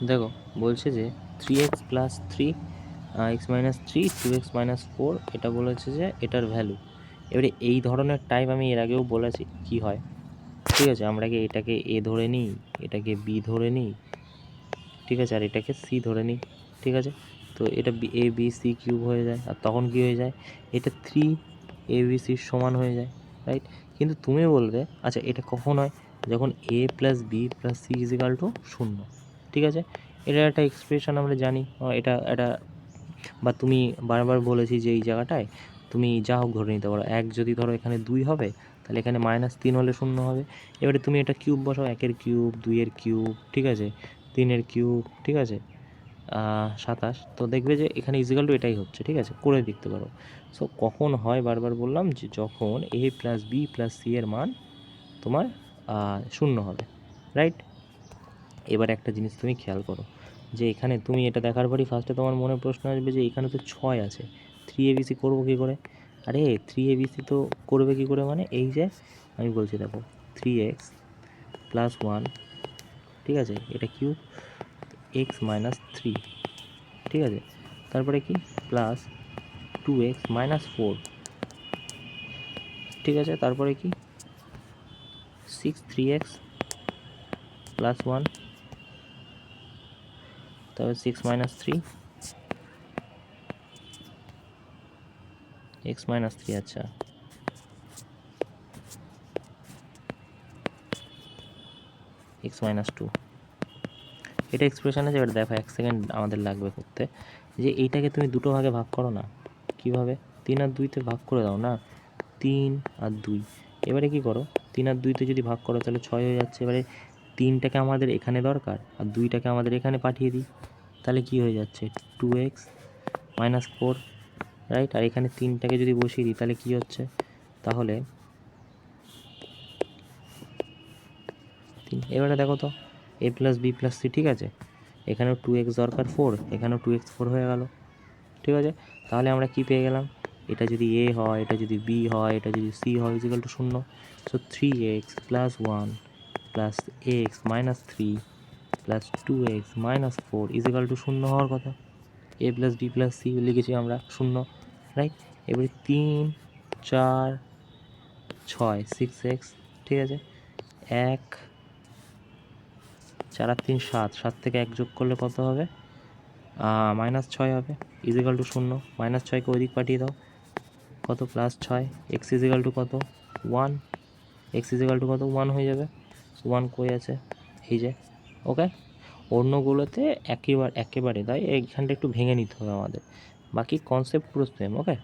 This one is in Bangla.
দেখো বলছে যে 3x plus 3 x minus 3 2x minus 4 এটা বলেছে যে এটার ভ্যালু। এবারে এই ধরনের টাইপ আমি এর আগেও বলেছি কি হয়, ঠিক আছে। আমরা কি এটাকে এ ধরে নিই, এটাকে বি ধরে নিই, ঠিক আছে, আর এটাকে সি ধরে নিই, ঠিক আছে। তো এটা এ বি সি কিউব হয়ে যায়, আর তখন কি হয়ে যায়, এটা 3 ABC সমান হয়ে যায়, রাইট। কিন্তু তুমি বলবে আচ্ছা এটা কখন হয়, যখন a plus B plus C is equal to 0, ঠিক আছে। এটা একটা এক্সপ্রেশন আমরা জানি, এটা বা তুমি বারবার বলেছি যে এই জায়গাটায় তুমি যা হোক ধরে নিতে পারো। এক যদি ধরো এখানে 2 হবে, তাহলে এখানে -3 হলে 0 হবে। এবারে তুমি এটা কিউব বসাও, 1-এর কিউব, 2-এর কিউব, ঠিক আছে, 3-এর কিউব, ঠিক আছে, 27। তো দেখবে যে এখানে ইজিক্যাল টু এটাই হচ্ছে, ঠিক আছে, করে দেখতে পারো। সো কখন হয়, বারবার বললাম যে যখন a plus B plus C এর মান তোমার 0 হবে, রাইট। এবার একটা জিনিস তুমি খেয়াল করো যে এখানে তুমি এটা দেখার পরই ফার্স্টে তোমার মনে প্রশ্ন আসবে যে এখানে তো 6 আছে, 3ABC করবো কী করে। আরে 3ABC তো করবে কী করে, মানে এই যে আমি বলছি দেখো 3x প্লাস 1, ঠিক আছে, এটা কিউব, x মাইনাস 3, ঠিক আছে, তারপরে কি প্লাস 2x মাইনাস 4, ঠিক আছে, তারপরে কি 3x প্লাস 1, তারপরে 6 মাইনাস 3, x মাইনাস 3, আচ্ছা, x মাইনাস 2। এটা এক্সপ্রেশন আছে। এবার দেখো 1 সেকেন্ড আমাদের লাগবে করতে, যে এইটাকে তুমি দুটো ভাগে ভাগ করো না। কীভাবে, 3 আর 2-তে ভাগ করে দাও না, 3 আর 2। এবারে কি করো, 3 আর 2-তে যদি ভাগ করো তাহলে 6 হয়ে যাচ্ছে। এবারে 3টাকে আমাদের এখানে দরকার, আর 2টাকে আমাদের এখানে পাঠিয়ে দিই, তাহলে কি হয়ে যাচ্ছে 2x মাইনাস 4, রাইট। আর এখানে 3টাকে যদি বসিয়ে দিই তাহলে কি হচ্ছে, তাহলে এবারে দেখো তো a plus B plus C, ঠিক আছে, এখানেও 2x দরকার 4, এখানেও 2x 4 হয়ে গেল, ঠিক আছে। তাহলে আমরা কি পেয়ে গেলাম, এটা যদি a হয়, এটা যদি b হয়, এটা যদি c হয়, is equal to 0। So 3x plus 1 plus x minus 3 plus 2x minus 4 is equal to 0 হওয়ার কথা। a plus B plus C লিখেছি আমরা 0, রাইট। এবারে 3 4 6 6x, ঠিক আছে, 1 4 আর 3 7, 7 থেকে 1 যোগ করলে কত হবে, -6 হবে, ইজিক্যাল টু 0। -6কে ওই দিক পাঠিয়ে দাও, কত, +6। x ইজিক্যাল টু কত, 1, x ইজিক্যাল টু কত, 1 হয়ে যাবে। 1 কই আছে, এই যে, ওকে। অন্যগুলোতে একেবারে তাই এইখানটা একটু ভেঙে নিতে হবে আমাদের, বাকি কনসেপ্ট পুরো সেম, ওকে।